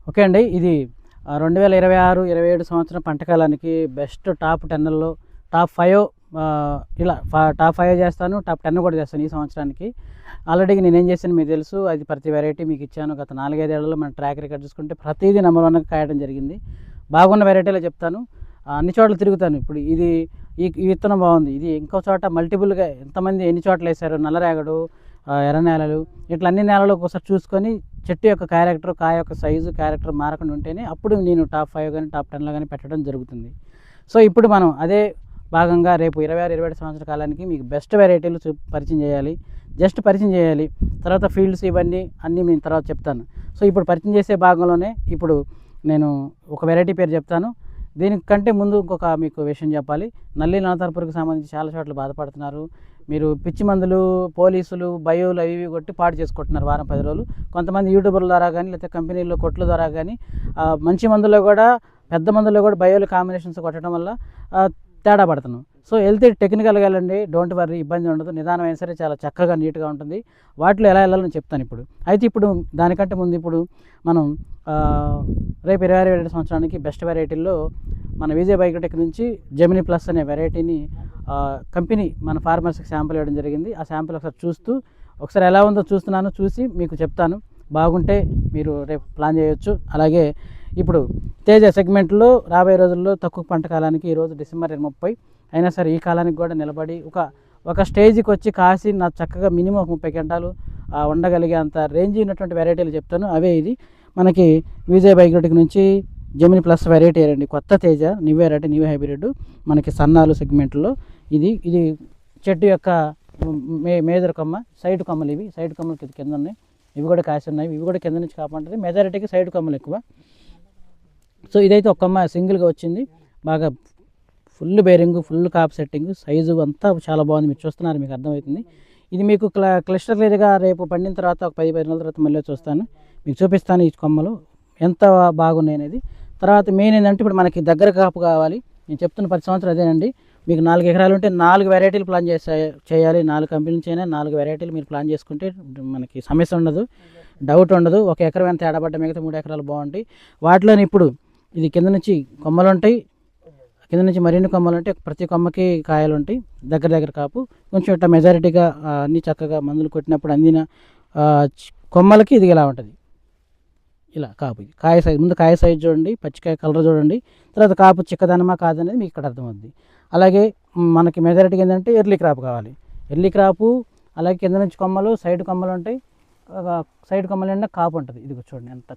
Okay అండి. ఇది 2026, 27 సంవత్సరం పంటకాలానికి బెస్ట్ టాప్ 10ల్లో టాప్ 5 ఇలా టాప్ 5 చేస్తాను. టాప్ 10 కూడా చేస్తాను ఈ సంవత్సరానికి. ఆల్రెడీ నేనేం చేశాను మీకు తెలుసు. అది ప్రతి వెరైటీ మీకు ఇచ్చాను. గత 4, 5 ఏళ్లలో మన ట్రాక్ రికార్డ్ చూసుకుంటే ప్రతిదీ నెంబర్ 1గా కాయడం జరిగింది. బాగున్న వెరైటీలే చెప్తాను. అన్ని చోట్ల తిరుగుతాను. ఇప్పుడు ఇది ఈ విత్తనం బాగుంది. ఇది ఇంకో చోట మల్టిపుల్గా ఎంతమంది ఎన్ని చోట్ల వేశారు, నల్లరేగడు, ఎర్ర నేలలు, ఇట్లా అన్ని నేలలో ఒకసారి చూసుకొని చెట్టు యొక్క క్యారెక్టర్, కాయ యొక్క సైజు, క్యారెక్టర్ మారకుండా ఉంటేనే అప్పుడు నేను టాప్ 5 కానీ టాప్ 10లో కానీ పెట్టడం జరుగుతుంది. సో ఇప్పుడు మనం అదే భాగంగా రేపు 26, 27 సంవత్సరాల కాలానికి మీకు బెస్ట్ వెరైటీలు పరిచయం చేయాలి. జస్ట్ పరిచయం చేయాలి. తర్వాత ఫీల్డ్స్ ఇవన్నీ అన్నీ నేను తర్వాత చెప్తాను. సో ఇప్పుడు పరిచయం చేసే భాగంలోనే ఇప్పుడు నేను ఒక వెరైటీ పేరు చెప్తాను. దీనికంటే ముందు ఇంకొక మీకు విషయం చెప్పాలి. నల్లి నల్లతార పురుగుకు సంబంధించి చాలా చోట్ల బాధపడుతున్నారు. మీరు పిచ్చి మందులు, పోలీసులు, బయోలు అవి ఇవి కొట్టి పాడు చేసుకుంటున్నారు వారం 10 రోజులు. కొంతమంది యూట్యూబర్ల ద్వారా కానీ లేకపోతే కంపెనీల్లో కొట్ల ద్వారా కానీ మంచి మందులో కూడా పెద్ద మందులో కూడా బయోలు కాంబినేషన్స్ కొట్టడం వల్ల తేడా పడుతున్నాం. సో వెళ్తే టెక్నికల్గా వెళ్ళండి, డోంట్ వర్రీ, ఇబ్బంది ఉండదు. నిదానం అయినా సరే చాలా చక్కగా నీట్గా ఉంటుంది. వాటిలో ఎలా వెళ్ళాలని చెప్తాను ఇప్పుడు. అయితే ఇప్పుడు దానికంటే ముందు ఇప్పుడు మనం రేపు 26, 27 సంవత్సరానికి బెస్ట్ వెరైటీల్లో మన విజయ్ బయోటెక్ నుంచి జెమినీ ప్లస్ అనే వెరైటీని కంపెనీ మన ఫార్మర్స్కి శాంపుల్ ఇవ్వడం జరిగింది. ఆ శాంపుల్ ఒకసారి చూస్తూ ఒకసారి ఎలా ఉందో చూస్తున్నాను, చూసి మీకు చెప్తాను. బాగుంటే మీరు రేపు ప్లాన్ చేయొచ్చు. అలాగే ఇప్పుడు తేజ సెగ్మెంట్లో రాబోయే రోజుల్లో తక్కువ పంట కాలానికి ఈరోజు డిసెంబర్ 30 అయినా సరే ఈ కాలానికి కూడా నిలబడి ఒక స్టేజ్కి వచ్చి కాసి నా చక్కగా మినిమం 30 క్వింటాలు ఉండగలిగే అంత రేంజ్ ఉన్నటువంటి వెరైటీలు చెప్తాను. అవే ఇది మనకి విజయ్ బయోటెక్ నుంచి జెమినీ ప్లస్ వెరైటీ అండి, కొత్త Teja new variety, new hybrid మనకి సన్నాలు సెగ్మెంట్లో. ఇది చెట్టు యొక్క మేజర్ కొమ్మ, సైడ్ కొమ్మలు ఇవి. సైడ్ కొమ్మలు కింద ఉన్నాయి, ఇవి కూడా కాసి ఉన్నాయి. ఇవి కూడా కింద నుంచి కాపాడుతుంది. మెజారిటీకి సైడ్ కొమ్మలు ఎక్కువ. సో ఇదైతే ఒక కొమ్మ సింగిల్గా వచ్చింది. బాగా ఫుల్ బేరింగ్, ఫుల్ కాప్ సెట్టింగ్, సైజు అంతా చాలా బాగుంది. మీరు చూస్తున్నారు, మీకు అర్థమవుతుంది. ఇది మీకు క్లస్టర్ లేదుగా రేపు పండిన తర్వాత ఒక 10 రోజుల తర్వాత మళ్ళీ చూస్తాను, మీకు చూపిస్తాను ఈ కొమ్మలు ఎంత బాగున్నాయి అనేది. తర్వాత మెయిన్ ఏంటంటే ఇప్పుడు మనకి దగ్గర కాపు కావాలి. నేను చెప్తున్న 10 సంవత్సరాలు అదేనండి. మీకు 4 ఎకరాలు ఉంటే 4 వెరైటీలు ప్లాన్ చేయాలి. 4 కంపెనీల నుంచి అయినా 4 వెరైటీలు మీరు ప్లాన్ చేసుకుంటే మనకి సమస్య ఉండదు, డౌట్ ఉండదు. 1 ఎకరం ఎంత తేడాపడ్డ మిగతా 3 ఎకరాలు బాగుంటాయి. వాటిలోని ఇప్పుడు ఇది కింద నుంచి కొమ్మలు ఉంటాయి, కింద నుంచి మరిన్ని కొమ్మలు ఉంటాయి. ప్రతి కొమ్మకి కాయలు ఉంటాయి. దగ్గర కాపు కొంచెం ఇట్లా మెజారిటీగా అన్నీ చక్కగా మందులు కొట్టినప్పుడు అందిన కొమ్మలకి ఇది ఇలా ఉంటుంది. ఇలా కాపు, కాయ సైజు, ముందు కాయ సైజు చూడండి, పచ్చికాయ కలర్ చూడండి, తర్వాత కాపు చిక్కదనమా కాదనేది మీకు ఇక్కడ అర్థమవుతుంది. అలాగే మనకి మెజారిటీగా ఏంటంటే ఎర్లీ క్రాప్ కావాలి. ఎర్లీ క్రాపు, అలాగే కింద నుంచి కొమ్మలు, సైడ్ కొమ్మలు ఉంటాయి. సైడ్ కొమ్మలు కాపు ఉంటుంది. ఇది చూడండి ఎంత